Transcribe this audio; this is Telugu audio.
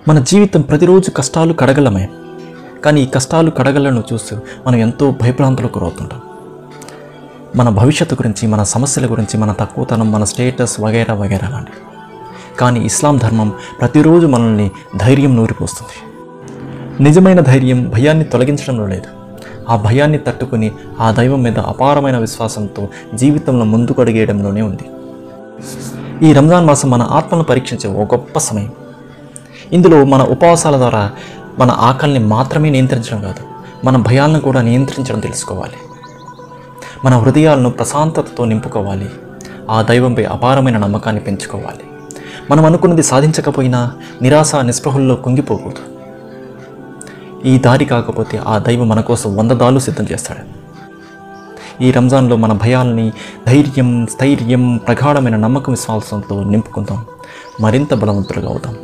మన జీవితం ప్రతిరోజు కష్టాలు కడగలమే. కానీ ఈ కష్టాలు కడగలను చూస్తూ మనం ఎంతో భయభ్రాంతులకు గురవుతుంటాం. మన భవిష్యత్తు గురించి, మన సమస్యల గురించి, మన తక్కువతనం, మన స్టేటస్ వగైరా వగైరా లాంటివి. కానీ ఇస్లాం ధర్మం ప్రతిరోజు మనల్ని ధైర్యం నూరిపోస్తుంది. నిజమైన ధైర్యం భయాన్ని తొలగించడంలో లేదు. ఆ భయాన్ని తట్టుకుని ఆ దైవం మీద అపారమైన విశ్వాసంతో జీవితంలో ముందుకు అడిగేయడంలోనే ఉంది. ఈ రంజాన్ మాసం మన ఆత్మను పరీక్షించే ఒక గొప్ప సమయం. ఇందులో మన ఉపవాసాల ద్వారా మన ఆకలిని మాత్రమే నియంత్రించడం కాదు, మన భయాలను కూడా నియంత్రించడం తెలుసుకోవాలి. మన హృదయాలను ప్రశాంతతతో నింపుకోవాలి. ఆ దైవంపై అపారమైన నమ్మకాన్ని పెంచుకోవాలి. మనం అనుకున్నది సాధించకపోయినా నిరాశ నిస్పృహల్లో కుంగిపోకూడదు. ఈ దారి కాకపోతే ఆ దైవం మన కోసం 100 దారులు సిద్ధం చేస్తాడు. ఈ రంజాన్లో మన భయాల్ని ధైర్యం, స్థైర్యం, ప్రగాఢమైన నమ్మకం విశ్వాసంతో నింపుకుందాం. మరింత బలవంతులుగా అవుతాం.